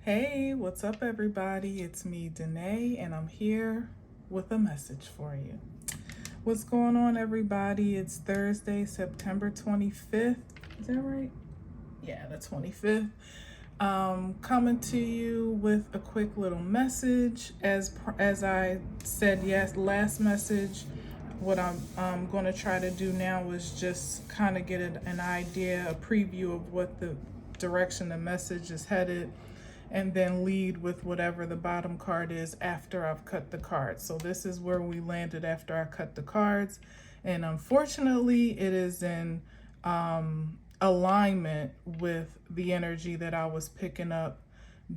Hey, what's up, everybody? It's me, Danae, and I'm here with a message for you. What's going on, everybody? It's Thursday, September 25th. Is that right? Yeah, the 25th. Coming to you with a quick little message. As I said, yes, last message. What I'm going to try to do now is just kind of get an idea, a preview of what the direction the message is headed, and then lead with whatever the bottom card is after I've cut the cards. So this is where we landed after I cut the cards. And unfortunately, it is in alignment with the energy that I was picking up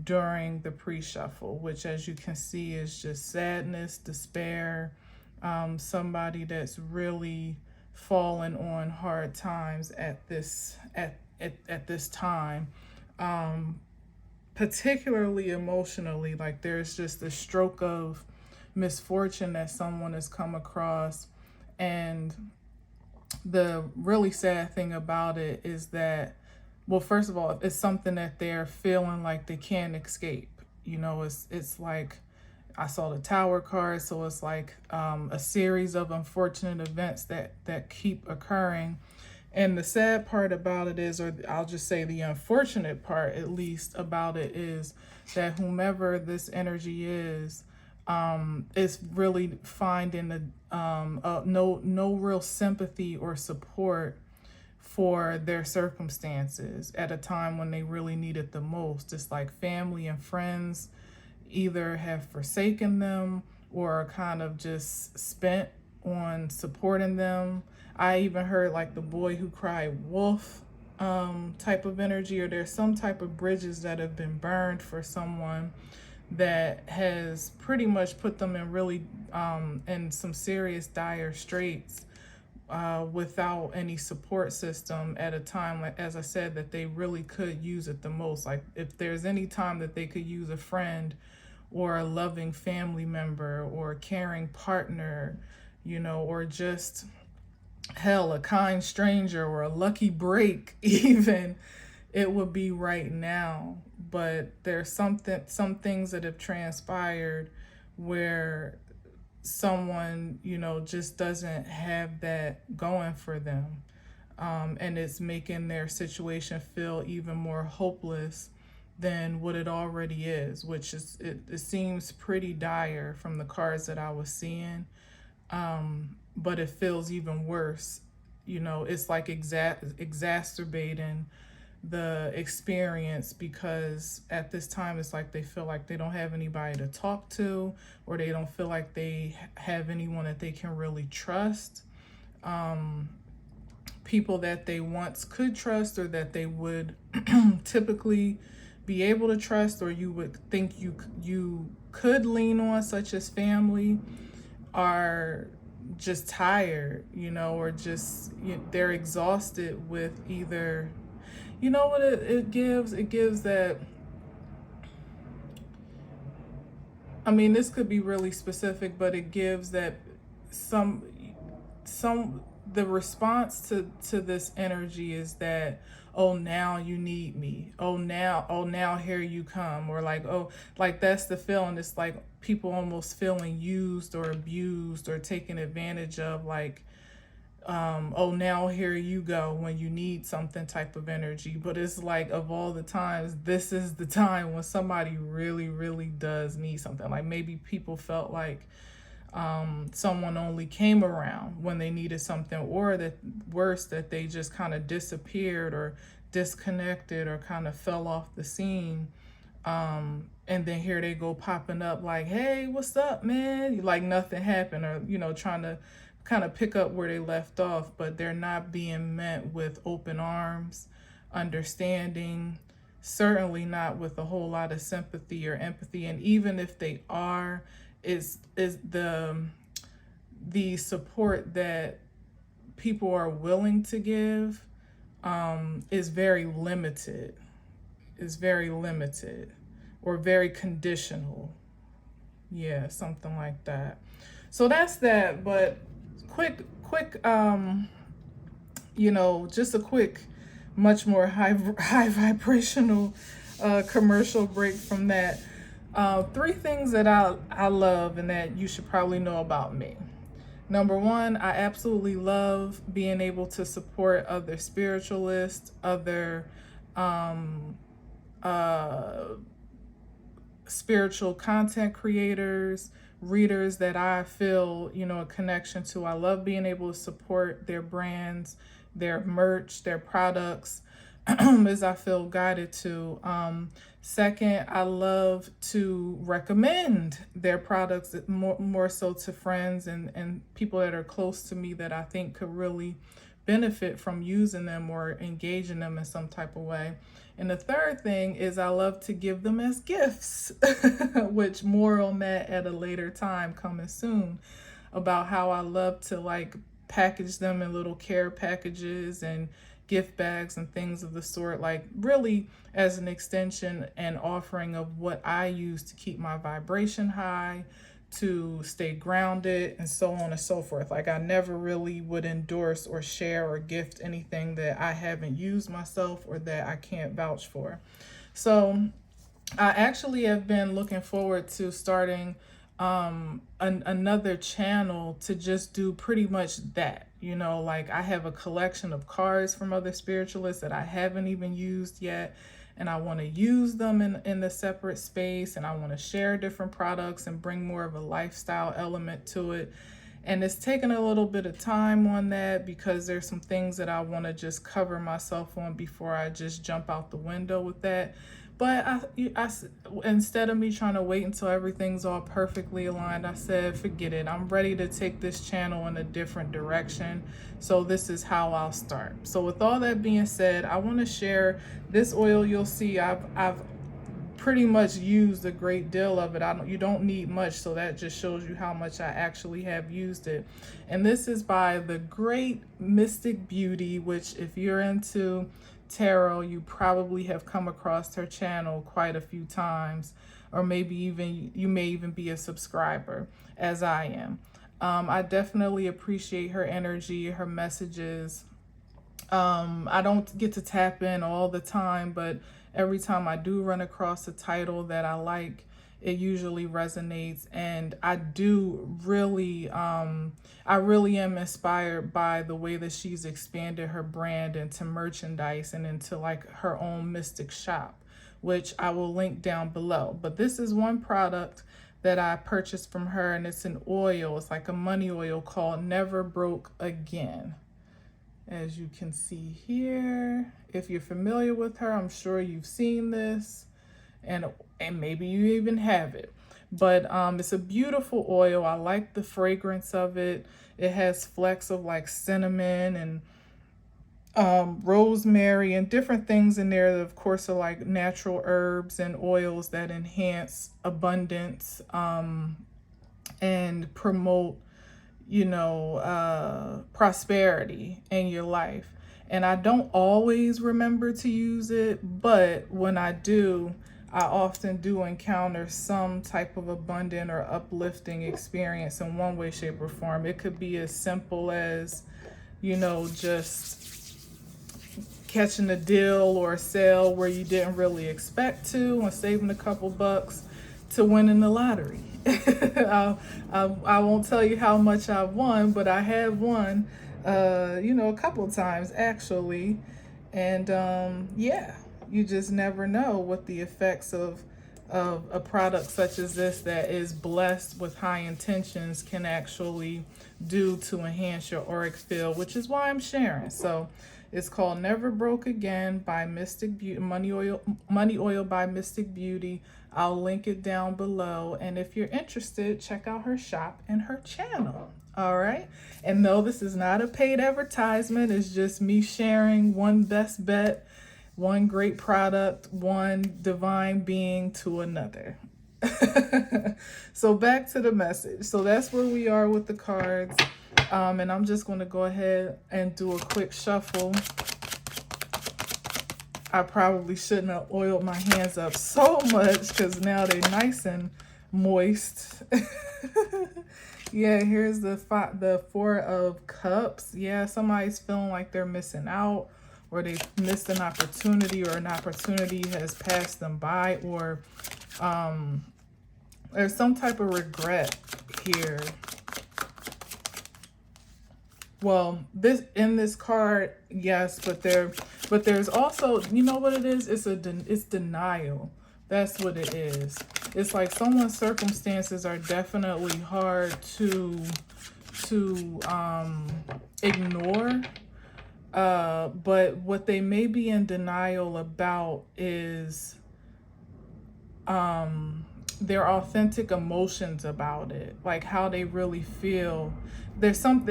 during the pre-shuffle, which, as you can see, is just sadness, despair, somebody that's really fallen on hard times at this time, particularly emotionally. Like, there's just a stroke of misfortune that someone has come across, and the really sad thing about it is that, well, first of all, it's something that they're feeling like they can't escape. It's like, I saw the Tower card, so it's like a series of unfortunate events that keep occurring. And the sad part about it is, or I'll just say the unfortunate part at least about it, is that whomever this energy is really finding no real sympathy or support for their circumstances at a time when they really need it the most. It's like family and friends either have forsaken them or are kind of just spent on supporting them. I even heard like the boy who cried wolf type of energy, or there's some type of bridges that have been burned for someone that has pretty much put them in really in some serious dire straits without any support system at a time, like, as I said, that they really could use it the most. Like, if there's any time that they could use a friend or a loving family member or a caring partner, or just, hell, a kind stranger or a lucky break even, it would be right now. But there's some things that have transpired where someone, just doesn't have that going for them. And it's making their situation feel even more hopeless than what it already is, which is, it seems pretty dire from the cards that I was seeing. But it feels even worse. It's like exacerbating the experience, because at this time it's like they feel like they don't have anybody to talk to, or they don't feel like they have anyone that they can really trust. People that they once could trust, or that they would typically be able to trust, or you would think you could lean on, such as family, are just tired, or just, they're exhausted with either, what it gives? It gives that, I mean, this could be really specific, but it gives that some the response to this energy is that, oh, now you need me, oh now here you come, or like, oh, like, that's the feeling. It's like people almost feeling used or abused or taken advantage of, like, oh, now here you go when you need something type of energy. But it's like, of all the times, this is the time when somebody really, really does need something. Like, maybe people felt like someone only came around when they needed something, or that worse, that they just kind of disappeared or disconnected or kind of fell off the scene. And then here they go popping up like, hey, what's up, man? Like nothing happened, or, trying to kind of pick up where they left off, but they're not being met with open arms, understanding, certainly not with a whole lot of sympathy or empathy. And even if they are, is the support that people are willing to give is very limited, or very conditional. Yeah, something like that. So that's that. But quick, just a quick, much more high vibrational commercial break from that. Three things that I love and that you should probably know about me. Number one, I absolutely love being able to support other spiritualists, other spiritual content creators, readers that I feel, a connection to. I love being able to support their brands, their merch, their products, as I feel guided to. Second, I love to recommend their products more so to friends and people that are close to me that I think could really benefit from using them or engaging them in some type of way. And the third thing is I love to give them as gifts, which more on that at a later time coming soon, about how I love to like package them in little care packages and gift bags and things of the sort, like really as an extension and offering of what I use to keep my vibration high, to stay grounded, and so on and so forth. Like I never really would endorse or share or gift anything that I haven't used myself or that I can't vouch for. So I actually have been looking forward to starting another channel to just do pretty much that. Like I have a collection of cards from other spiritualists that I haven't even used yet, and I want to use them in the separate space, and I want to share different products and bring more of a lifestyle element to it. And it's taken a little bit of time on that because there's some things that I want to just cover myself on before I just jump out the window with that. But I, instead of me trying to wait until everything's all perfectly aligned, I said, forget it. I'm ready to take this channel in a different direction. So this is how I'll start. So with all that being said, I want to share this oil. You'll see I've pretty much used a great deal of it. You don't need much, so that just shows you how much I actually have used it. And this is by the great Mystic Beauty, which if you're into tarot, you probably have come across her channel quite a few times, or maybe even you may even be a subscriber, as I am. I definitely appreciate her energy, her messages. I don't get to tap in all the time, but every time I do run across a title that I like, it usually resonates. And I really am inspired by the way that she's expanded her brand into merchandise and into like her own mystic shop, which I will link down below. But this is one product that I purchased from her, and it's an oil. It's like a money oil called Never Broke Again. As you can see here, if you're familiar with her, I'm sure you've seen this, and maybe you even have it. But it's a beautiful oil. I like the fragrance of it. It has flecks of like cinnamon and rosemary and different things in there that of course are like natural herbs and oils that enhance abundance and promote prosperity in your life. And I don't always remember to use it, but when I do, I often do encounter some type of abundant or uplifting experience in one way, shape, or form. It could be as simple as, just catching a deal or a sale where you didn't really expect to and saving a couple bucks, to winning the lottery. I won't tell you how much I've won, but I have won, a couple times actually. And yeah, you just never know what the effects of a product such as this that is blessed with high intentions can actually do to enhance your auric field, which is why I'm sharing. So it's called Never Broke Again by Mystic Beauty, money oil by Mystic Beauty. I'll link it down below. And if you're interested, check out her shop and her channel. All right. And no, this is not a paid advertisement. It's just me sharing one best bet, one great product, one divine being to another. So back to the message. So that's where we are with the cards. And I'm just going to go ahead and do a quick shuffle. I probably shouldn't have oiled my hands up so much because now they're nice and moist. Yeah, here's the 4 of Cups. Yeah, somebody's feeling like they're missing out or they've missed an opportunity, or an opportunity has passed them by, or there's some type of regret here. Well, in this card, yes, but there's also, you know what it is? It's denial. That's what it is. It's like someone's circumstances are definitely hard to ignore. But what they may be in denial about is their authentic emotions about it, like how they really feel. There's some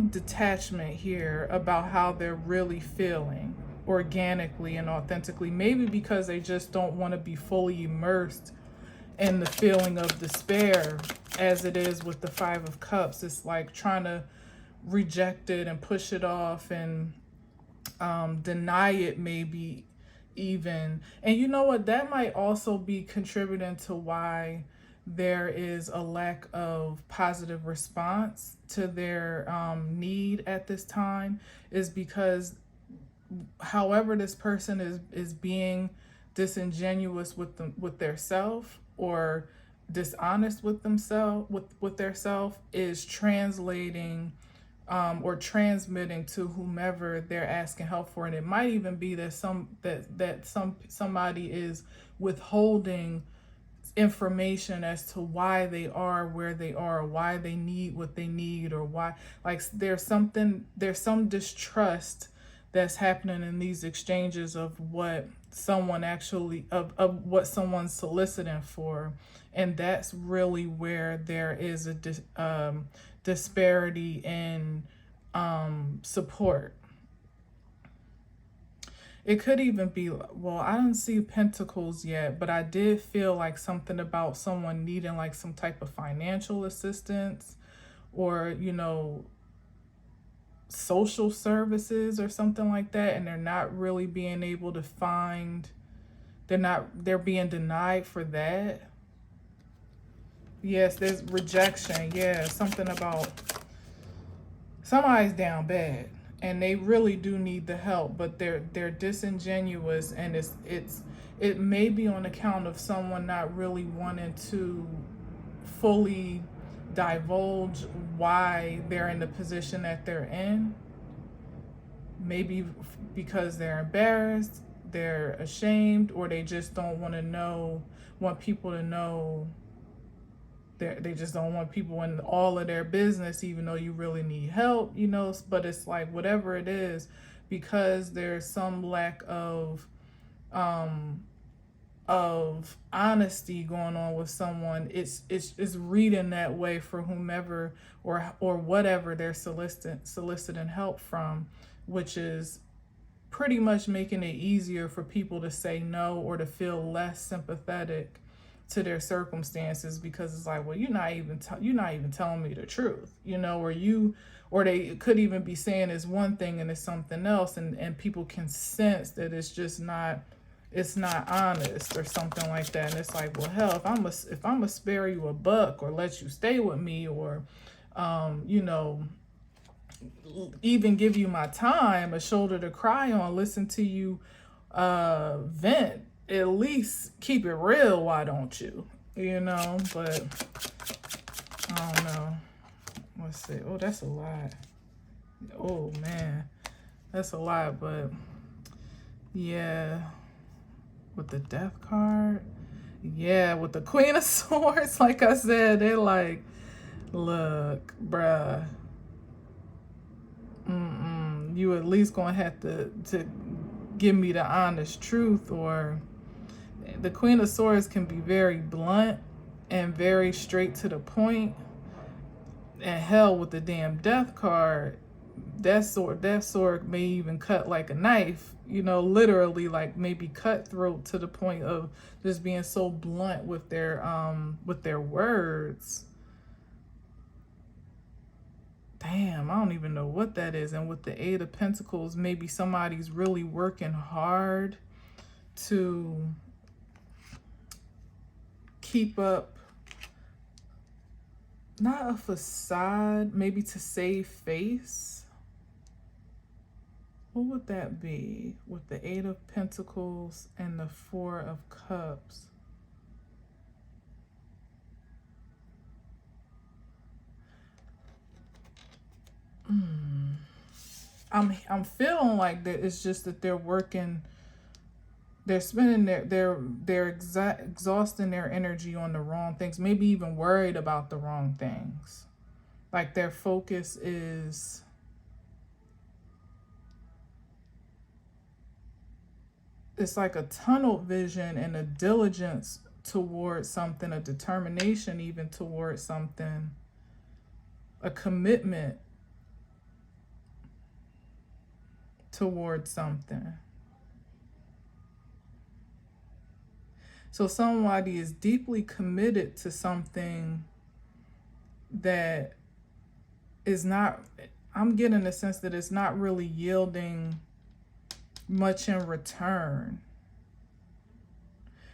detachment here about how they're really feeling organically and authentically, maybe because they just don't want to be fully immersed in the feeling of despair, as it is with the Five of Cups. It's like trying to reject it and push it off and deny it, maybe even. And you know what, that might also be contributing to why there is a lack of positive response to their need at this time, is because however this person is being disingenuous with their self, or dishonest with themselves, with their self, is translating or transmitting to whomever they're asking help for. And it might even be that somebody is withholding information as to why they are where they are, or why they need what they need, or why, like, there's some distrust that's happening in these exchanges of what someone actually of what someone's soliciting for. And that's really where there is a disparity in support. It could even be, well, I didn't see Pentacles yet, but I did feel like something about someone needing like some type of financial assistance, or, you know, social services or something like that. And they're not really being able to find, they're being denied for that. Yes, there's rejection. Yeah, something about somebody's down bad and they really do need the help, but they're disingenuous, and it may be on account of someone not really wanting to fully divulge why they're in the position that they're in. Maybe because they're embarrassed, they're ashamed, or they just don't want people to know. They just don't want people in all of their business, even though you really need help, you know. But it's like, whatever it is, because there's some lack of honesty going on with someone, it's reading that way for whomever or whatever they're soliciting help from, which is pretty much making it easier for people to say no, or to feel less sympathetic to their circumstances, because it's like, well, you're not even telling me the truth, you know, or they could even be saying it's one thing and it's something else, and people can sense that it's not honest or something like that. And it's like, well, hell, if I'm gonna spare you a buck, or let you stay with me, or you know, even give you my time, a shoulder to cry on, listen to you vent, at least keep it real, why don't you? You know. But I don't know. Let's see. Oh, that's a lot. Oh man, that's a lot. But yeah, with the Death card, yeah, with the Queen of Swords, like I said, they're like, look, bruh, you at least gonna have to give me the honest truth. Or the Queen of Swords can be very blunt and very straight to the point. And hell, with the damn Death card, that sword may even cut like a knife, you know, literally, like maybe cutthroat, to the point of just being so blunt with their words. Damn, I don't even know what that is. And with the Eight of Pentacles, maybe somebody's really working hard to keep up, not a facade, maybe to save face. What would that be with the Eight of Pentacles and the Four of Cups? I'm feeling like that it's just that they're working, they're spending exhausting their energy on the wrong things, maybe even worried about the wrong things. Like their focus is, it's like a tunnel vision and a diligence towards something, a determination even towards something, a commitment towards something. So somebody is deeply committed to something that is not, I'm getting the sense that it's not really yielding much in return.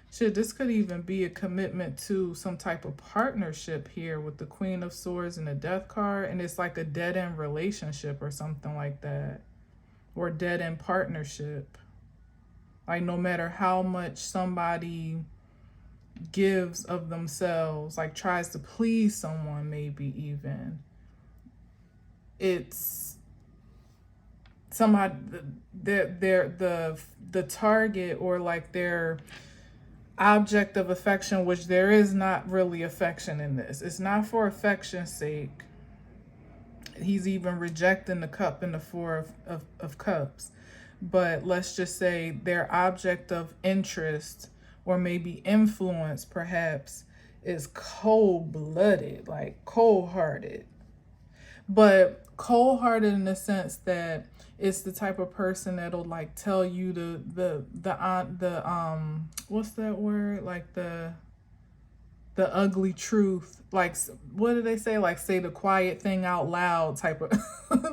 Shit, this could even be a commitment to some type of partnership here with the Queen of Swords and the Death card, and it's like a dead-end relationship or something like that, or dead-end partnership. Like no matter how much somebody gives of themselves, like tries to please someone, maybe even, it's somebody, the target, or like their object of affection, which there is not really affection in this. It's not for affection's sake. He's even rejecting the cup and the Four of Cups. But let's just say their object of interest or maybe influence perhaps is cold-blooded, like cold-hearted. But cold-hearted in the sense that it's the type of person that'll like tell you the what's that word, like the ugly truth, like what do they say, like say the quiet thing out loud type of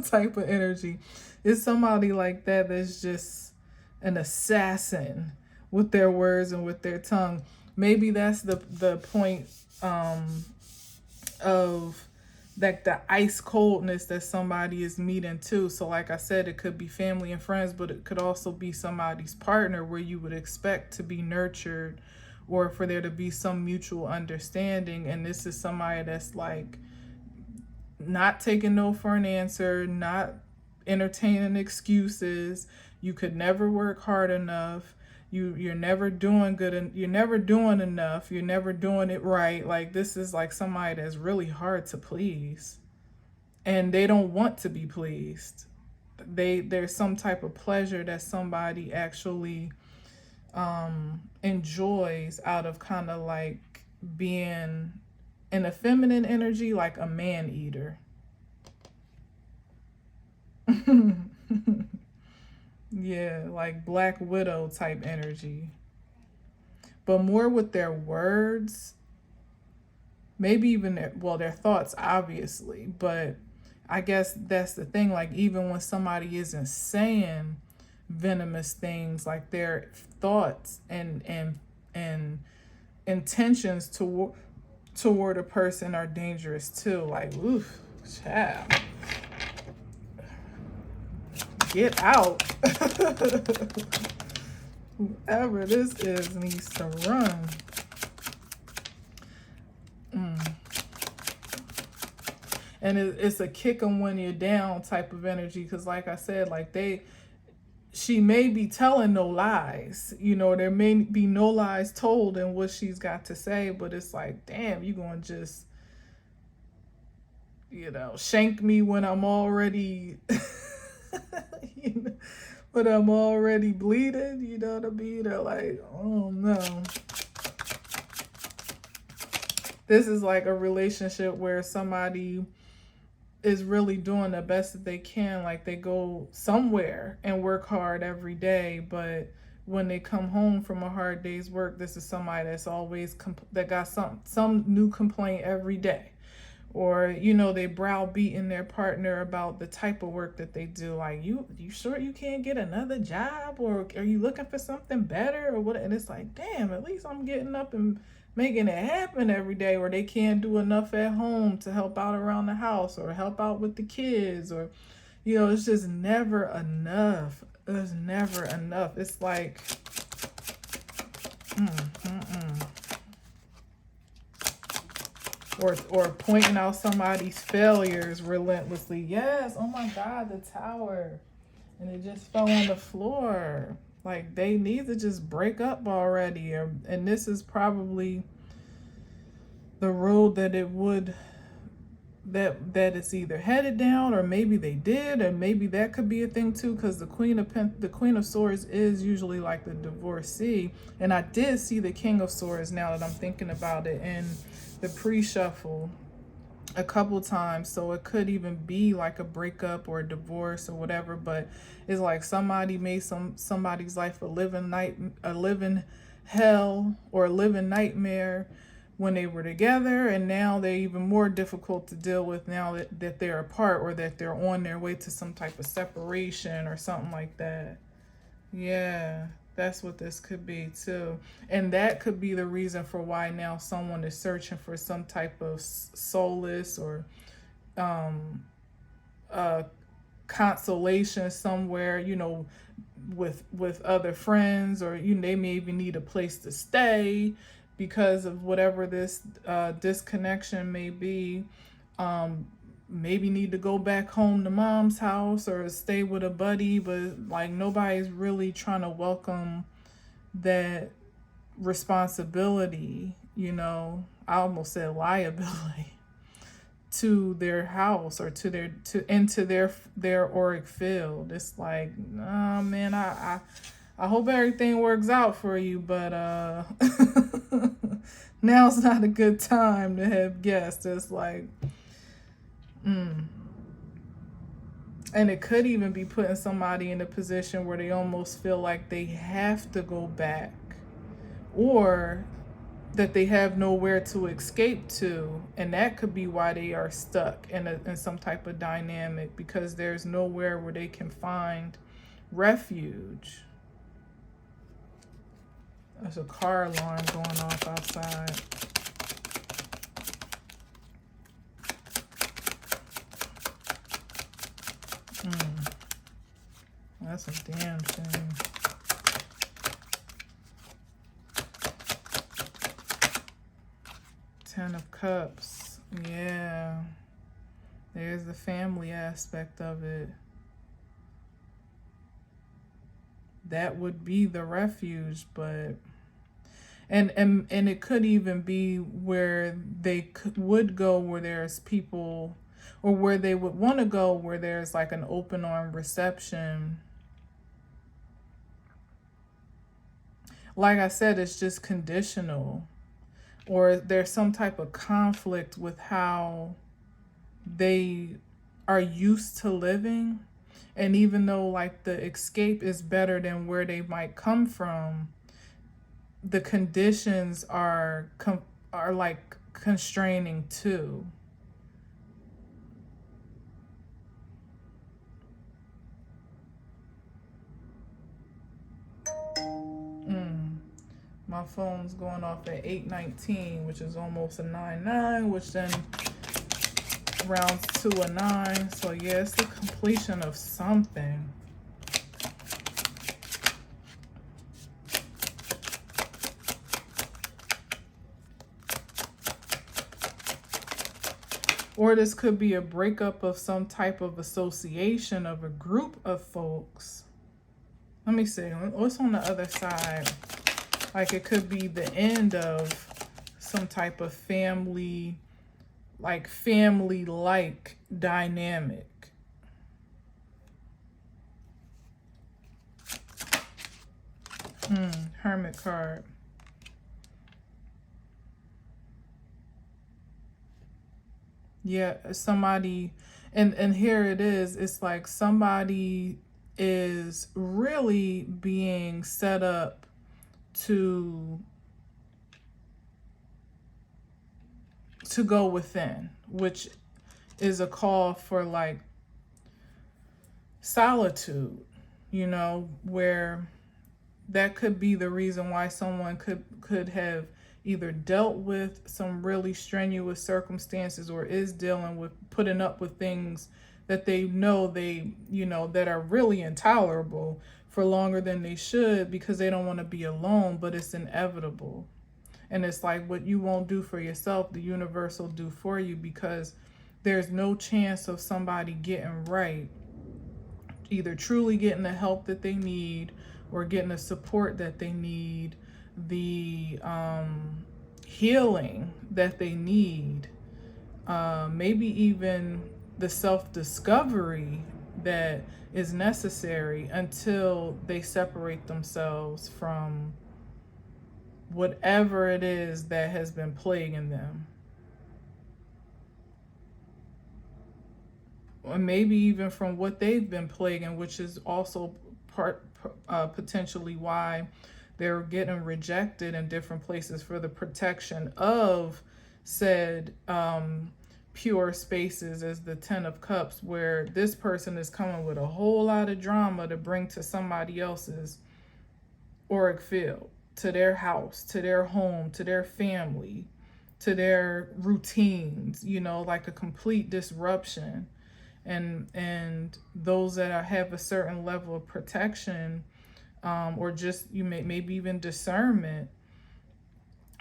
type of energy. It's somebody like that that's just an assassin with their words and with their tongue. Maybe that's the point of like the ice coldness that somebody is meeting too. So like I said, it could be family and friends, but it could also be somebody's partner where you would expect to be nurtured or for there to be some mutual understanding. And this is somebody that's like not taking no for an answer, not entertaining excuses. You could never work hard enough. You're never doing good, and you're never doing enough. You're never doing it right. Like this is like somebody that's really hard to please, and they don't want to be pleased. There's some type of pleasure that somebody actually enjoys out of kind of like being in a feminine energy, like a man eater. Yeah, like Black Widow type energy. But more with their words, maybe even their thoughts, obviously. But I guess that's the thing. Like even when somebody isn't saying venomous things, like their thoughts and intentions toward a person are dangerous too. Like, oof, child. Get out. Whoever this is needs to run. And it's a kick 'em when you're down type of energy. Because like I said, like she may be telling no lies. You know, there may be no lies told in what she's got to say. But it's like, damn, you going to just, you know, shank me when I'm already... you know, but I'm already bleeding, you know what I mean? They're like, oh no. This is like a relationship where somebody is really doing the best that they can. Like they go somewhere and work hard every day, but when they come home from a hard day's work, this is somebody that's always that got some new complaint every day. Or, you know, they browbeating their partner about the type of work that they do. Like, you sure you can't get another job? Or are you looking for something better? Or what? And it's like, damn, at least I'm getting up and making it happen every day. Or they can't do enough at home to help out around the house or help out with the kids. Or, It's just never enough. There's never enough. It's like, or pointing out somebody's failures relentlessly. Yes, oh my God, the tower. And it just fell on the floor. Like, they need to just break up already. And this is probably the road that it would, that it's either headed down, or maybe they did, and maybe that could be a thing too, because the Queen of Swords is usually like the divorcee. And I did see the King of Swords, now that I'm thinking about it, in the pre-shuffle a couple times. So it could even be like a breakup or a divorce or whatever, but it's like somebody made somebody's life a living hell or a living nightmare when they were together, and now they're even more difficult to deal with now that they're apart, or that they're on their way to some type of separation or something like that. Yeah, that's what this could be too. And that could be the reason for why now someone is searching for some type of solace or consolation somewhere, with other friends, or they may even need a place to stay because of whatever this disconnection may be. Maybe need to go back home to mom's house or stay with a buddy, but like nobody's really trying to welcome that responsibility, I almost said liability, to their house or into their auric field. It's like, oh man, I hope everything works out for you, but now's not a good time to have guests. It's like, and it could even be putting somebody in a position where they almost feel like they have to go back, or that they have nowhere to escape to. And that could be why they are stuck in some type of dynamic, because there's nowhere where they can find refuge. There's a car alarm going off outside. That's a damn shame. Ten of Cups. Yeah. There's the family aspect of it. That would be the refuge, but and it could even be where they would go, where there's people, or where they would want to go, where there's like an open arm reception. Like I said, it's just conditional, or there's some type of conflict with how they are used to living. And even though like the escape is better than where they might come from, the conditions are like constraining too. My phone's going off at 8:19, which is almost a 9-9, which then rounds to a 9. So yeah, it's the completion of something. Or this could be a breakup of some type of association of a group of folks. Let me see, what's on the other side? Like it could be the end of some type of family, like family-like dynamic. Hermit card. Yeah, somebody, and here it is. It's like somebody is really being set up to go within, which is a call for like solitude, where that could be the reason why someone could have either dealt with some really strenuous circumstances, or is dealing with putting up with things that they know that are really intolerable for longer than they should because they don't want to be alone, but it's inevitable. And it's like what you won't do for yourself, the universe will do for you, because there's no chance of somebody getting right, either truly getting the help that they need or getting the support that they need, the healing that they need, maybe even the self-discovery that is necessary until they separate themselves from whatever it is that has been plaguing them. Or maybe even from what they've been plaguing, which is also potentially why they're getting rejected in different places for the protection of said pure spaces, as the Ten of Cups, where this person is coming with a whole lot of drama to bring to somebody else's auric field, to their house, to their home, to their family, to their routines, like a complete disruption. And those that have a certain level of protection, or just maybe even discernment,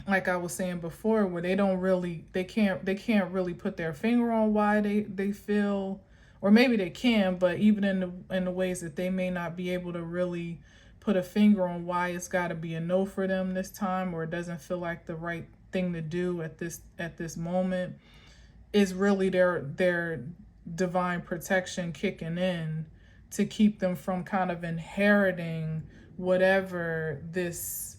like I was saying before, where they can't really put their finger on why they feel, or maybe they can, but even in the ways that they may not be able to really put a finger on why it's got to be a no for them this time, or it doesn't feel like the right thing to do at this moment, is really their divine protection kicking in to keep them from kind of inheriting whatever this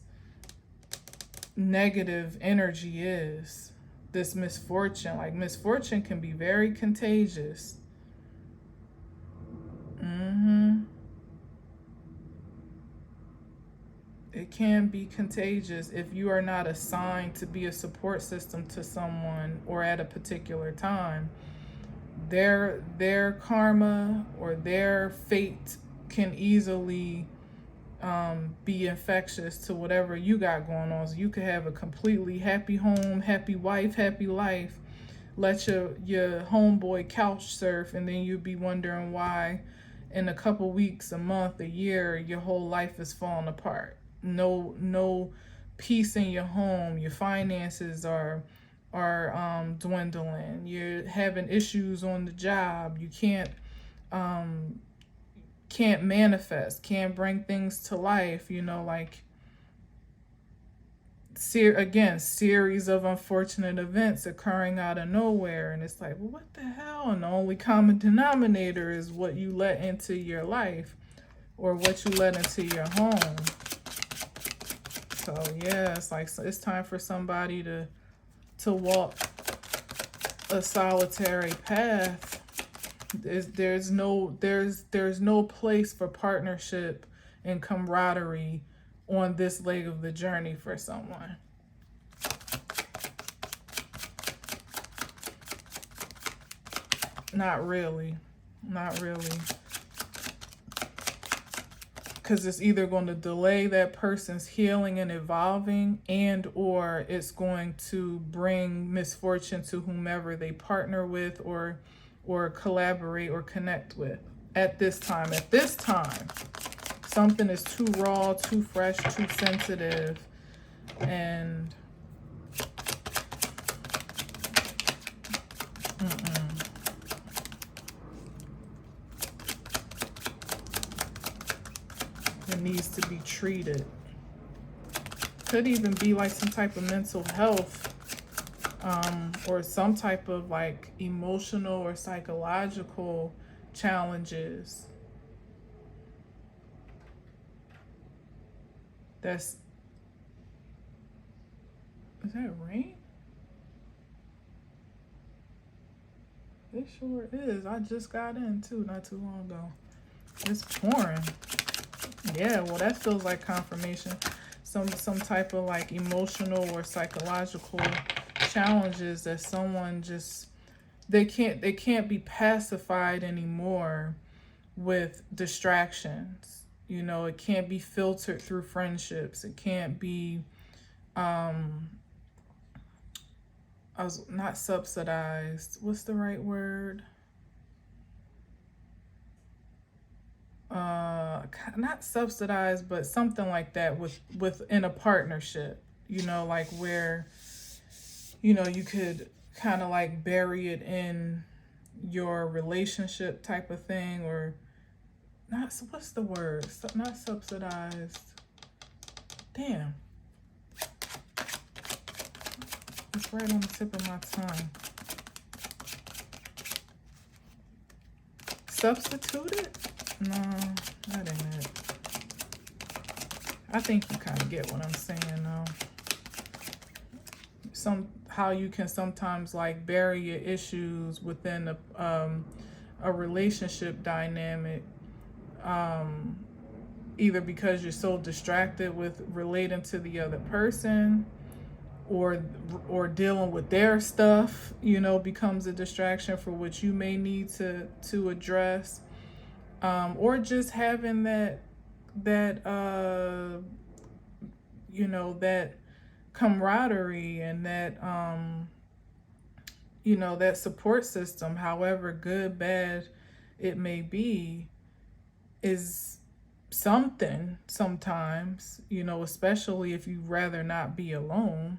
negative energy is, this misfortune. Like, misfortune can be very contagious. It can be contagious if you are not assigned to be a support system to someone, or at a particular time. Their karma or their fate can easily be infectious to whatever you got going on. So you could have a completely happy home, happy wife, happy life, let your homeboy couch surf, and then you'd be wondering why in a couple weeks, a month, a year, your whole life is falling apart. No peace in your home. Your finances are dwindling. You're having issues on the job. You can't manifest, can't bring things to life. Like, series of unfortunate events occurring out of nowhere, and it's like, well, what the hell? And the only common denominator is what you let into your life, or what you let into your home. So yeah, it's like, it's time for somebody to walk a solitary path. There's no place for partnership and camaraderie on this leg of the journey for someone. Not really. Because it's either going to delay that person's healing and evolving, and or it's going to bring misfortune to whomever they partner with or collaborate or connect with at this time. At this time, something is too raw, too fresh, too sensitive, and it needs to be treated. Could even be like some type of mental health, or some type of like emotional or psychological challenges. Is that rain? It sure is. I just got in too, not too long ago. It's pouring. Yeah, well, that feels like confirmation. Some type of like emotional or psychological challenges that someone just, they can't be pacified anymore with distractions. It can't be filtered through friendships. It can't be not subsidized. What's the right word? not subsidized, but something like that within a partnership, like where, you could kind of like bury it in your relationship type of thing, or not, what's the word? Not subsidized. Damn. It's right on the tip of my tongue. Substituted? No, that ain't it. I think you kind of get what I'm saying, though. How you can sometimes like bury your issues within a relationship dynamic, either because you're so distracted with relating to the other person, or dealing with their stuff, becomes a distraction for what you may need to address, or just having that camaraderie and that that support system, however good, bad it may be, is something sometimes, especially if you'd rather not be alone,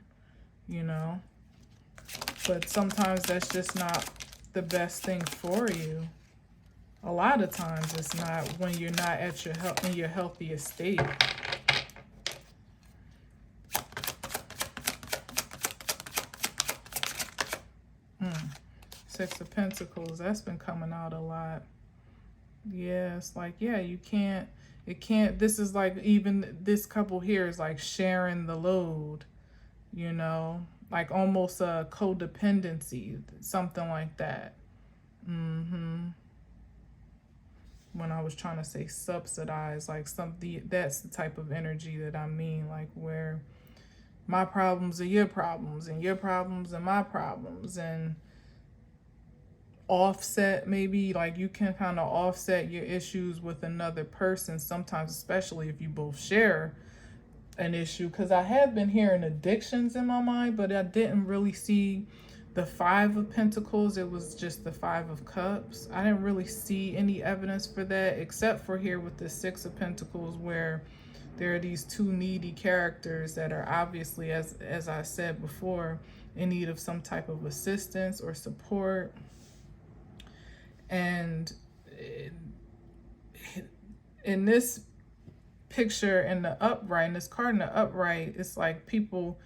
but sometimes that's just not the best thing for you. A lot of times it's not, when you're not at in your healthiest state. Six of Pentacles, that's been coming out a lot. Yeah, it's like, yeah, this is like, even this couple here is like sharing the load, like almost a codependency, something like that. When I was trying to say subsidize, like that's the type of energy that I mean, like where my problems are your problems and your problems are my problems, and offset, maybe like you can kind of offset your issues with another person sometimes, especially if you both share an issue. Because I have been hearing addictions in my mind, but I didn't really see the Five of Pentacles. It was just the Five of Cups. I didn't really see any evidence for that, except for here with the Six of Pentacles, where there are these two needy characters that are obviously, as I said before, in need of some type of assistance or support. And in this picture, in the upright, in this card in the upright, it's like people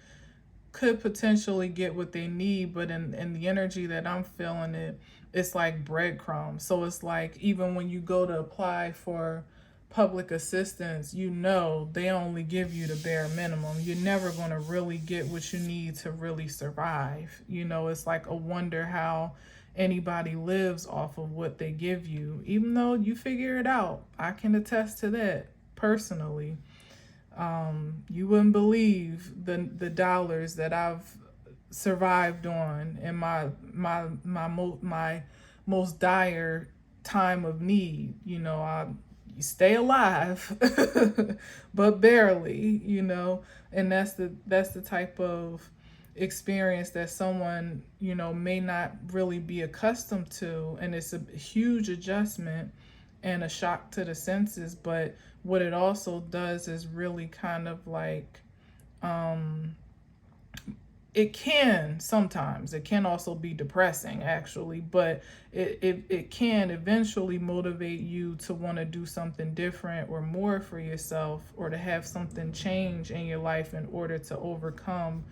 could potentially get what they need, but in the energy that I'm feeling, it's like breadcrumbs. So it's like, even when you go to apply for public assistance, they only give you the bare minimum. You're never going to really get what you need to really survive. It's like a wonder how anybody lives off of what they give you, even though you figure it out. I can attest to that personally. You wouldn't believe the dollars that I've survived on in my most dire time of need. You stay alive, but barely, and that's the type of experience that someone, may not really be accustomed to. And it's a huge adjustment and a shock to the senses. But what it also does is really kind of like, it can also be depressing, actually, but it can eventually motivate you to want to do something different or more for yourself, or to have something change in your life in order to overcome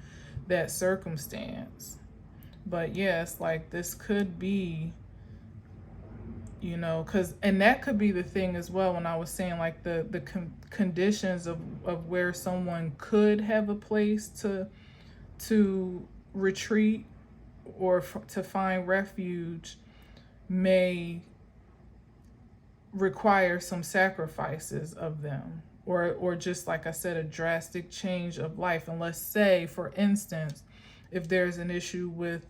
that circumstance. But yes, like this could be, and that could be the thing as well, when I was saying like the conditions of where someone could have a place to retreat or to find refuge may require some sacrifices of them, or just like I said, a drastic change of life. And let's say, for instance, if there's an issue with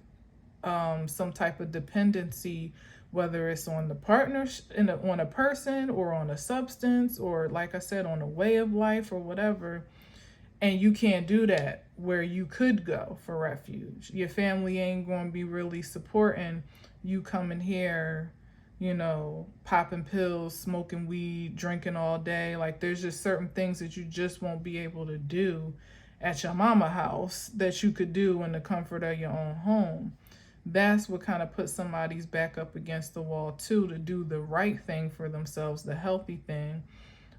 some type of dependency, whether it's on the partner, on a person, or on a substance, or like I said, on a way of life or whatever, and you can't do that where you could go for refuge. Your family ain't going to be really supporting you coming here you know, popping pills, smoking weed, drinking all day. Like there's just certain things that you just won't be able to do at your mama house that you could do in the comfort of your own home. That's what kind of puts somebody's back up against the wall too, to do the right thing for themselves, the healthy thing,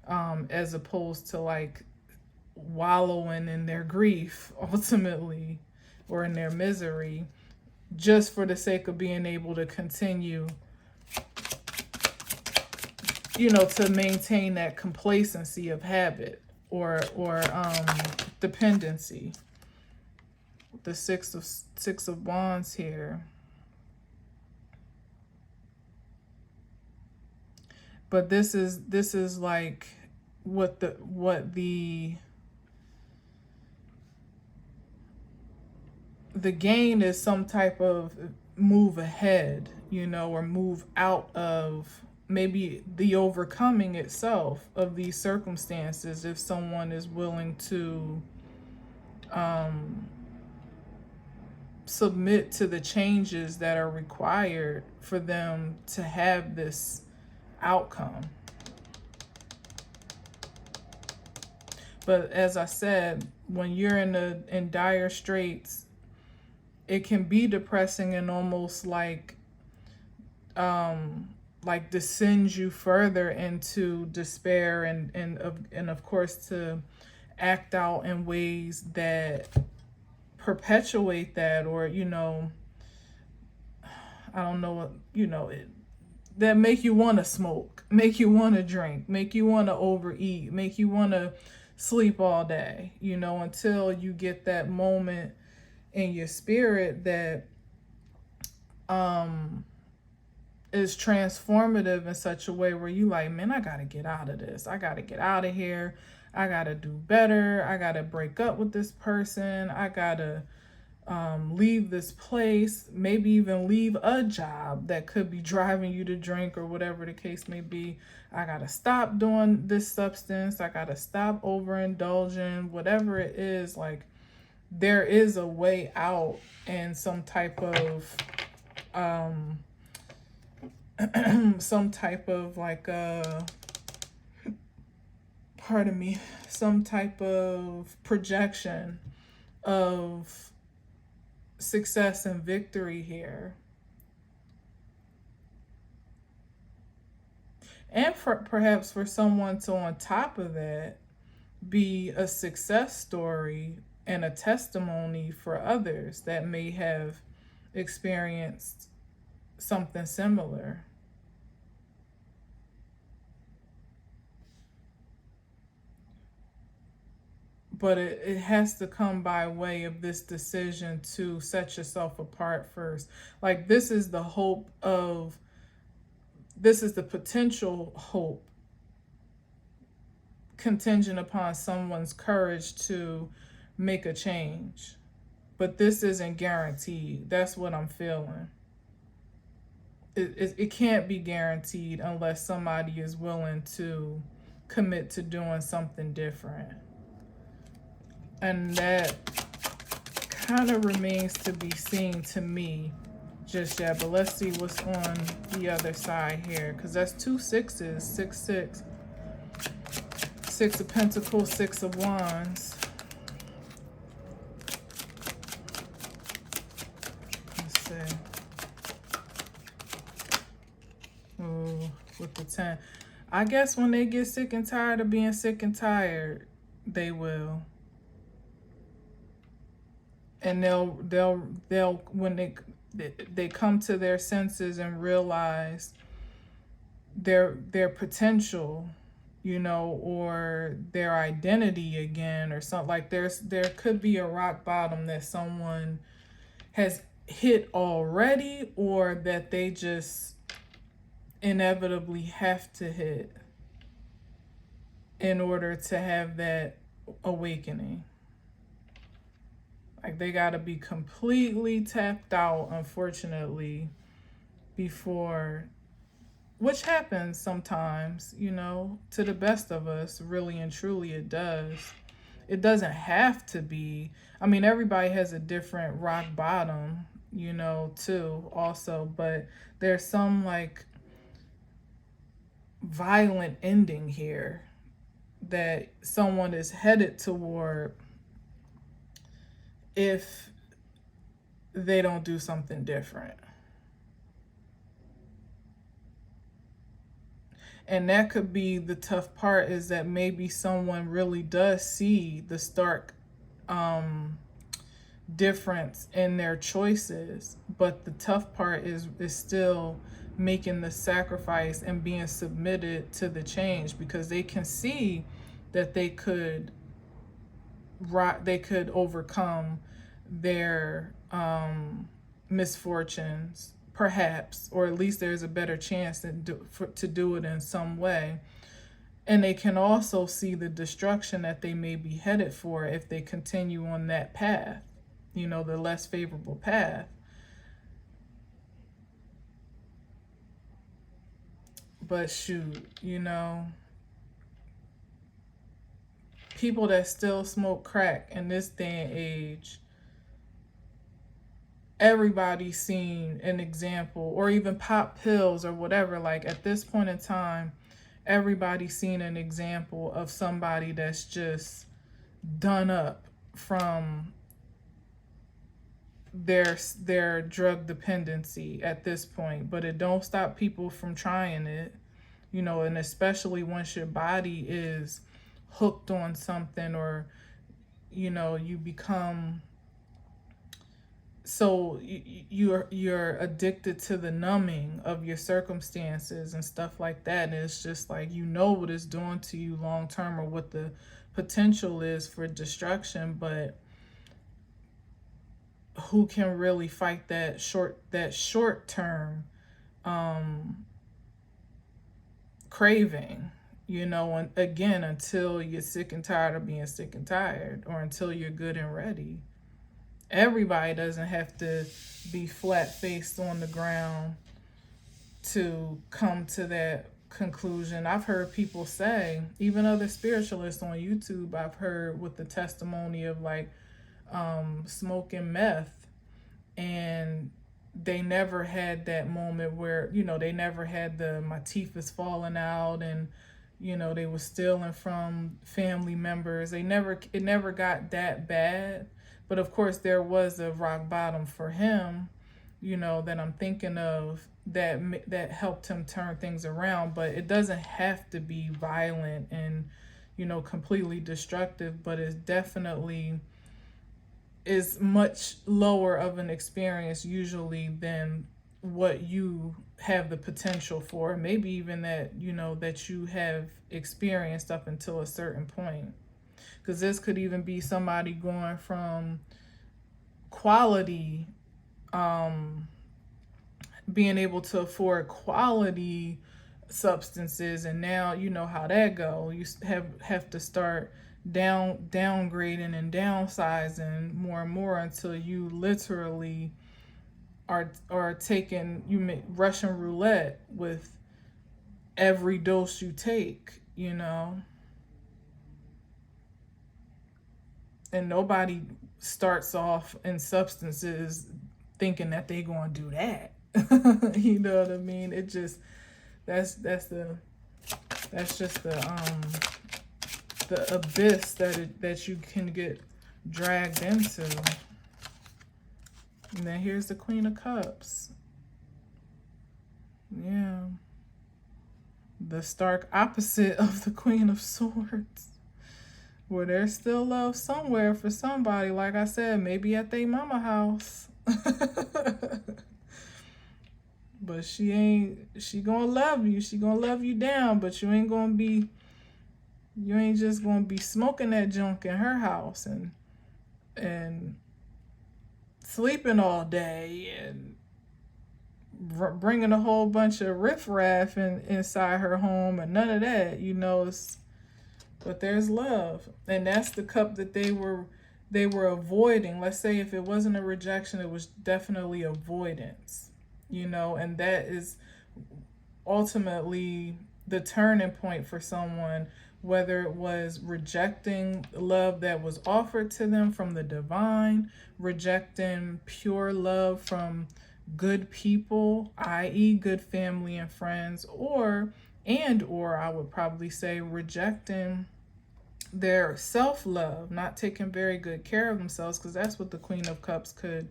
as opposed to like wallowing in their grief ultimately, or in their misery, just for the sake of being able to continue, you know, to maintain that complacency of habit, or dependency. The six of wands here. But this is like what the gain is, some type of move ahead, you know, or move out of maybe the overcoming itself of these circumstances, if someone is willing to submit to the changes that are required for them to have this outcome. But as I said, when you're in dire straits, it can be depressing and almost like descends you further into despair, and of course to act out in ways that perpetuate that, or, you know, I don't know, you know, that make you want to smoke, make you want to drink, make you want to overeat, make you want to sleep all day, you know, until you get that moment in your spirit that is transformative in such a way where you like, man, I gotta get out of this, I gotta get out of here, I gotta do better, I gotta break up with this person, I gotta leave this place, maybe even leave a job that could be driving you to drink, or whatever the case may be. I gotta stop doing this substance, I gotta stop overindulging, whatever it is. Like there is a way out, and some type of some type of like some type of projection of success and victory here. And perhaps for someone to, on top of that, be a success story and a testimony for others that may have experienced something similar. But it has to come by way of this decision to set yourself apart first. Like this is the potential hope contingent upon someone's courage to make a change. But this isn't guaranteed. That's what I'm feeling. It can't be guaranteed unless somebody is willing to commit to doing something different. And that kind of remains to be seen to me just yet. But let's see what's on the other side here, because that's 2 sixes, 6, 6. 6 of Pentacles, 6 of Wands. Let's see. Ooh, with the 10. I guess when they get sick and tired of being sick and tired, they will. And they'll when they come to their senses and realize their potential, you know, or their identity again, or something. Like there could be a rock bottom that someone has hit already, or that they just inevitably have to hit in order to have that awakening. Like they gotta be completely tapped out, unfortunately, before, which happens sometimes, you know, to the best of us, really and truly it does. It doesn't have to be. I mean, everybody has a different rock bottom, you know, too, also, but there's some like violent ending here that someone is headed toward if they don't do something different. And that could be the tough part, is that maybe someone really does see the stark difference in their choices, but the tough part is still making the sacrifice and being submitted to the change, because they can see that they could overcome their misfortunes, perhaps, or at least there's a better chance to do it in some way. And they can also see the destruction that they may be headed for if they continue on that path, the less favorable path. But shoot, people that still smoke crack in this day and age, everybody's seen an example, or even pop pills or whatever. Like at this point in time, everybody's seen an example of somebody that's just done up from their drug dependency at this point. But it don't stop people from trying it, and especially once your body is hooked on something, or you become so you're addicted to the numbing of your circumstances and stuff like that, and it's just like, what it's doing to you long term, or what the potential is for destruction. But who can really fight that short term craving, and again, until you're sick and tired of being sick and tired, or until you're good and ready. Everybody doesn't have to be flat-faced on the ground to come to that conclusion. I've heard people say, even other spiritualists on YouTube, I've heard with the testimony of like smoking meth, and they never had that moment where, they never had my teeth is falling out, and they were stealing from family members. It never got that bad. But of course, there was a rock bottom for him, that I'm thinking of, that helped him turn things around. But it doesn't have to be violent and, completely destructive. But it's definitely is much lower of an experience usually than what you have the potential for. Maybe even that, that you have experienced up until a certain point. Because this could even be somebody going from quality, being able to afford quality substances, and now you know how that go. You have to start downgrading and downsizing more and more, until you literally are taking Russian roulette with every dose you take, And nobody starts off in substances thinking that they gonna do that. You know what I mean? It just that's just the abyss that you can get dragged into. And then here's the Queen of Cups. Yeah. The stark opposite of the Queen of Swords. Well, there's still love somewhere for somebody. Like I said, maybe at their mama house. But she gonna love you. She gonna love you down, but you ain't just gonna be smoking that junk in her house and sleeping all day and bringing a whole bunch of riffraff inside her home, and none of that, but there's love. And that's the cup that they were avoiding. Let's say if it wasn't a rejection, it was definitely avoidance, and that is ultimately the turning point for someone, whether it was rejecting love that was offered to them from the divine, rejecting pure love from good people, i.e. good family and friends, or and or I would probably say rejecting their self-love, not taking very good care of themselves, because that's what the Queen of Cups could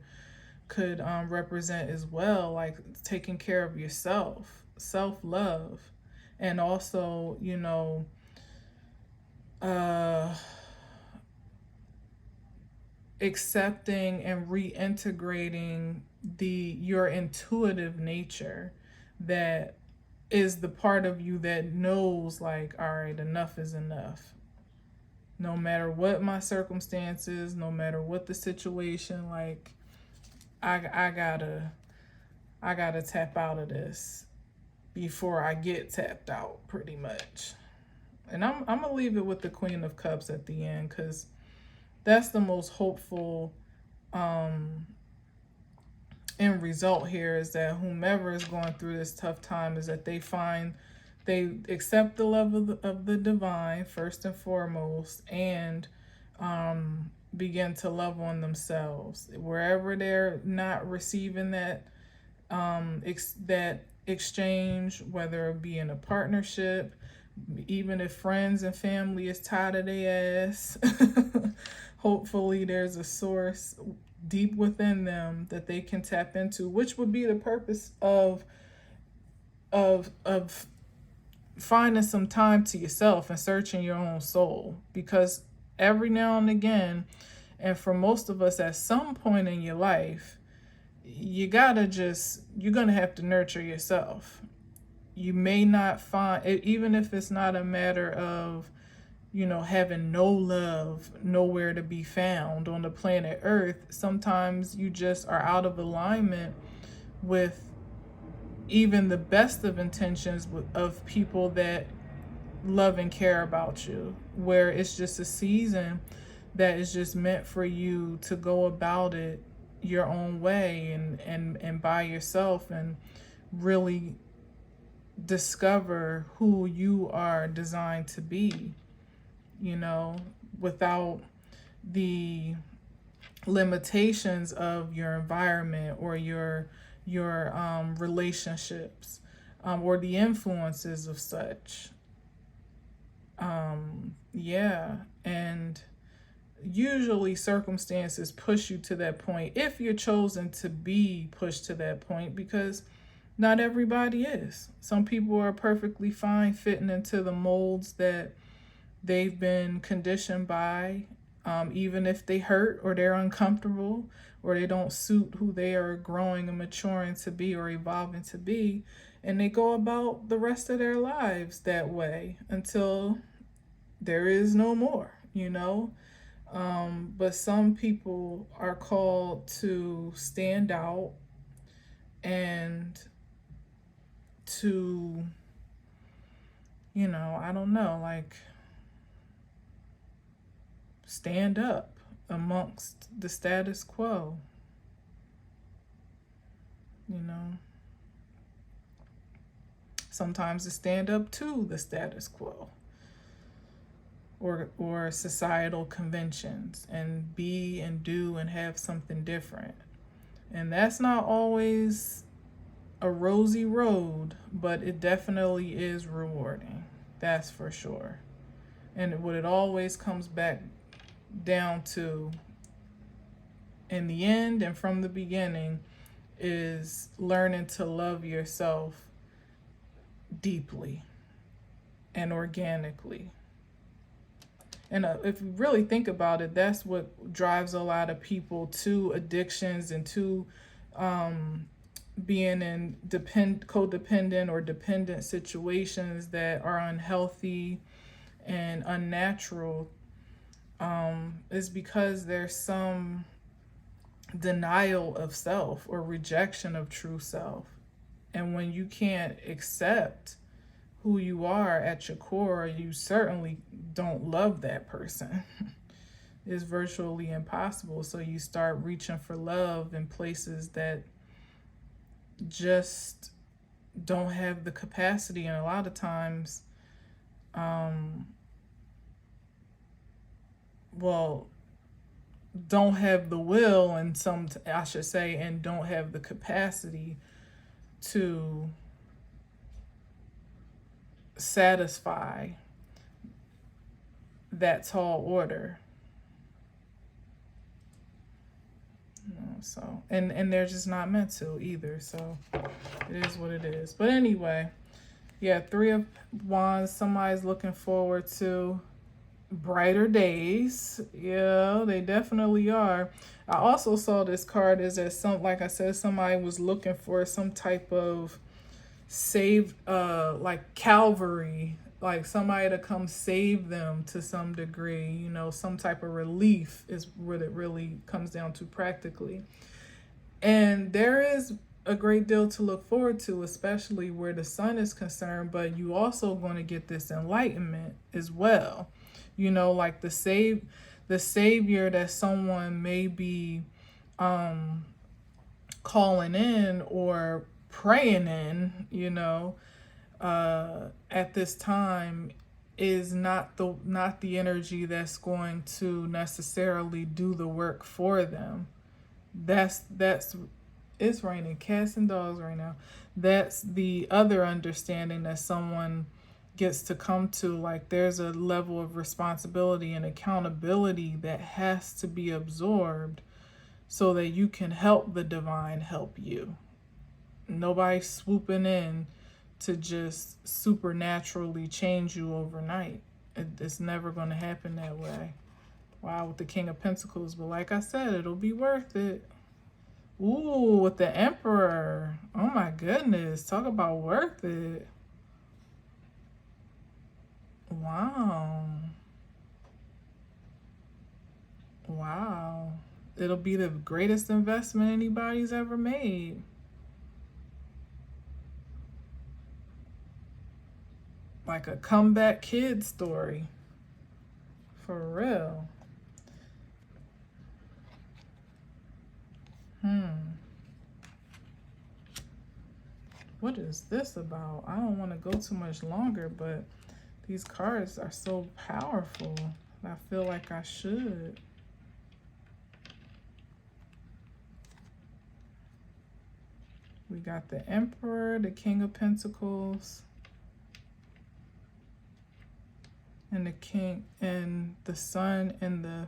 represent as well, like taking care of yourself, self-love, and also, you know, accepting and reintegrating your intuitive nature, that is the part of you that knows, like, all right, enough is enough. No matter what my circumstances, no matter what the situation, like, I gotta tap out of this before I get tapped out, pretty much. And I'm gonna leave it with the Queen of Cups at the end, because that's the most hopeful end result here, is that whomever is going through this tough time, is that they accept the love of the divine first and foremost, and begin to love on themselves wherever they're not receiving that that exchange, whether it be in a partnership, even if friends and family is tired of their ass. Hopefully there's a source deep within them that they can tap into, which would be the purpose of finding some time to yourself and searching your own soul. Because every now and again, and for most of us at some point in your life, you're gonna have to nurture yourself. You may not find, even if it's not a matter of, you know, having no love nowhere to be found on the planet Earth, sometimes you just are out of alignment with even the best of intentions of people that love and care about you, where it's just a season that is just meant for you to go about it your own way, and by yourself, and really discover who you are designed to be, you know, without the limitations of your environment or your relationships, or the influences of such. Yeah, and usually circumstances push you to that point, if you're chosen to be pushed to that point, because not everybody is. Some people are perfectly fine fitting into the molds that they've been conditioned by, even if they hurt or they're uncomfortable or they don't suit who they are growing and maturing to be or evolving to be. And they go about the rest of their lives that way until there is no more, you know? But some people are called to stand out and to, you know, I don't know, like, stand up amongst the status quo, you know. Sometimes to stand up to the status quo, or societal conventions, and be and do and have something different. And that's not always a rosy road, but it definitely is rewarding. That's for sure. And what it always comes back down to, in the end and from the beginning, is learning to love yourself deeply and organically. And if you really think about it, that's what drives a lot of people to addictions and to being in codependent or dependent situations that are unhealthy and unnatural, is because there's some denial of self or rejection of true self. And when you can't accept who you are at your core, you certainly don't love that person. It's virtually impossible. So you start reaching for love in places that just don't have the capacity, and a lot of times, don't have the will, and I should say, and don't have the capacity to satisfy that tall order. So and they're just not meant to either. So it is what it is. But anyway, yeah, 3 of Wands. Somebody's looking forward to brighter days. Yeah, they definitely are. I also saw this card is that like I said, somebody was looking for some type of save, like Calvary, like somebody to come save them to some degree, you know, some type of relief is what it really comes down to practically. And there is a great deal to look forward to, especially where the sun is concerned, but you also going to get this enlightenment as well. You know, like the savior that someone may be calling in or praying in, you know, at this time is not the energy that's going to necessarily do the work for them. That's it's raining cats and dogs right now. That's the other understanding that someone gets to come to. Like there's a level of responsibility and accountability that has to be absorbed so that you can help the divine help you. Nobody's swooping in to just supernaturally change you overnight. It's never going to happen that way. Wow, with the King of Pentacles. But like I said, it'll be worth it. Ooh, with the Emperor. Oh my goodness. Talk about worth it. Wow. Wow. It'll be the greatest investment anybody's ever made. Like a comeback kid story. For real. What is this about? I don't want to go too much longer, but these cards are so powerful. I feel like I should. We got the Emperor, the King of Pentacles, and the King, and the Sun, and the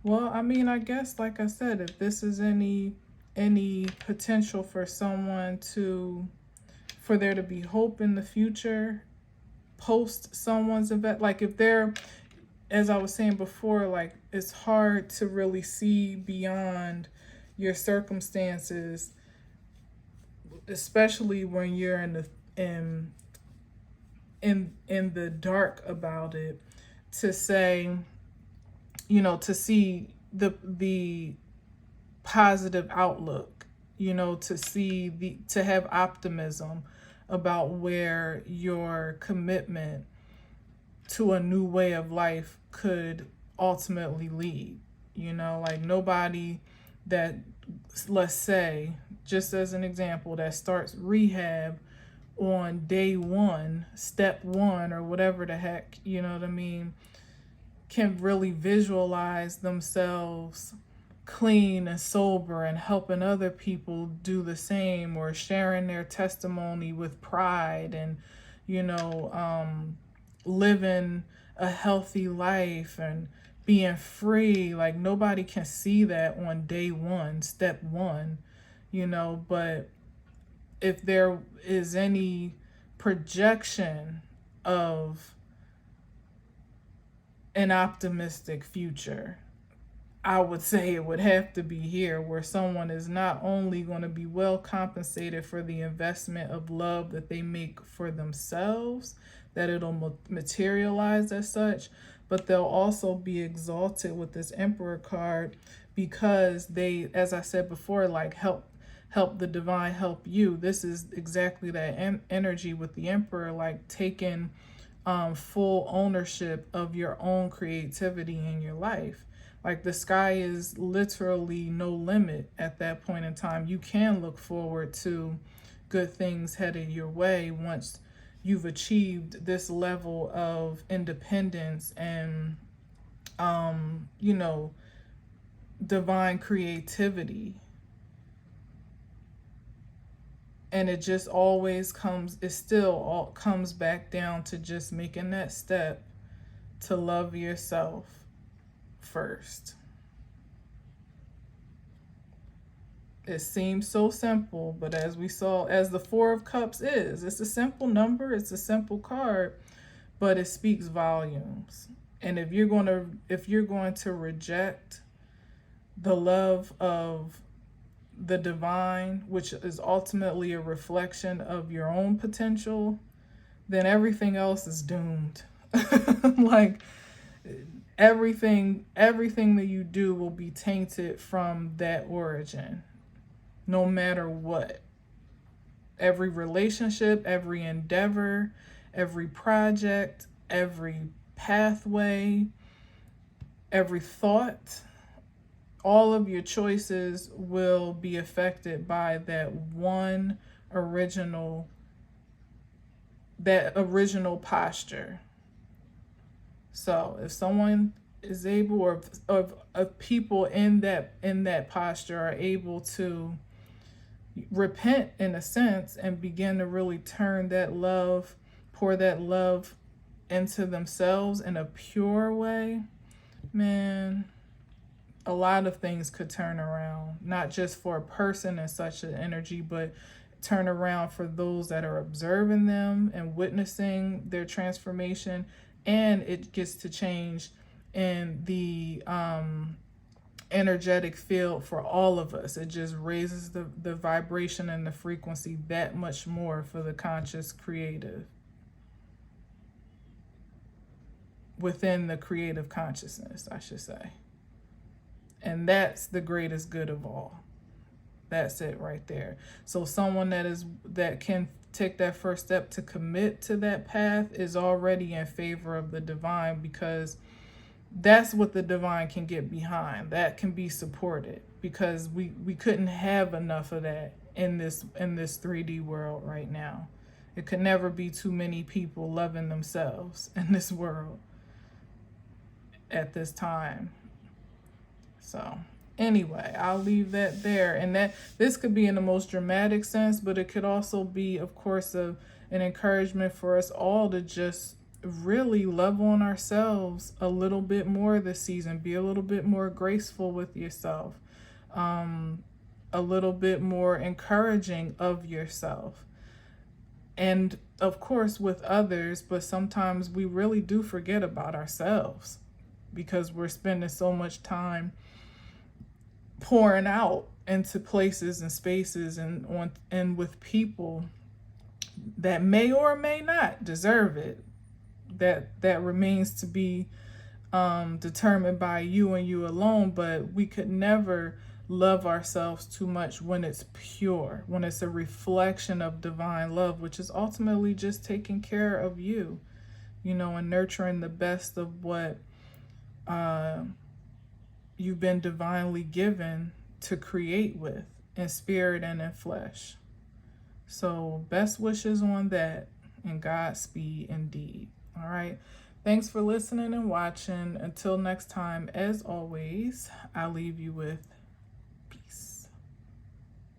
well, I mean, I guess, like I said, if this is any potential for someone for there to be hope in the future, post someone's event, like if they're, as I was saying before, like it's hard to really see beyond your circumstances, especially when you're in the dark about it, to say, you know, to see the positive outlook, you know, to have optimism about where your commitment to a new way of life could ultimately lead. You know, like nobody that, let's say, just as an example, that starts rehab on day 1, step 1, or whatever the heck, you know what I mean, can really visualize themselves clean and sober and helping other people do the same, or sharing their testimony with pride and, you know, living a healthy life and being free. Like nobody can see that on day 1, step 1, you know, but if there is any projection of an optimistic future, I would say it would have to be here, where someone is not only going to be well compensated for the investment of love that they make for themselves, that it'll materialize as such, but they'll also be exalted with this Emperor card, because they, as I said before, like help the divine help you. This is exactly that energy with the Emperor, like taking full ownership of your own creativity in your life. Like the sky is literally no limit at that point in time. You can look forward to good things headed your way once you've achieved this level of independence and, you know, divine creativity. And it just always comes, it still all comes back down to just making that step to love yourself first. It seems so simple, but as we saw, as the Four of Cups is, it's a simple number, it's a simple card, but it speaks volumes. And if you're going to reject the love of the divine, which is ultimately a reflection of your own potential, then everything else is doomed. Like everything that you do will be tainted from that origin, no matter what. Every relationship, every endeavor, every project, every pathway, every thought, all of your choices will be affected by that original posture. So if someone is able, or of people in that posture are able to repent in a sense and begin to really turn that love, pour that love into themselves in a pure way, man, a lot of things could turn around, not just for a person in such an energy, but turn around for those that are observing them and witnessing their transformation. And it gets to change in the energetic field for all of us. It just raises the vibration and the frequency that much more for the conscious creative within the creative consciousness, I should say. And that's the greatest good of all. That's it right there. So someone that can take that first step to commit to that path is already in favor of the divine, because that's what the divine can get behind. That can be supported, because we couldn't have enough of that in this 3D world right now. It could never be too many people loving themselves in this world at this time. So anyway, I'll leave that there. And that this could be in the most dramatic sense, but it could also be, of course, an encouragement for us all to just really love on ourselves a little bit more this season. Be a little bit more graceful with yourself, a little bit more encouraging of yourself, and of course with others. But sometimes we really do forget about ourselves because we're spending so much time pouring out into places and spaces and with people that may or may not deserve it. That remains to be determined by you and you alone. But we could never love ourselves too much when it's pure, when it's a reflection of divine love, which is ultimately just taking care of you, and nurturing the best of what you've been divinely given to create with, in spirit and in flesh. So best wishes on that, and Godspeed indeed. All right. Thanks for listening and watching. Until next time, as always, I leave you with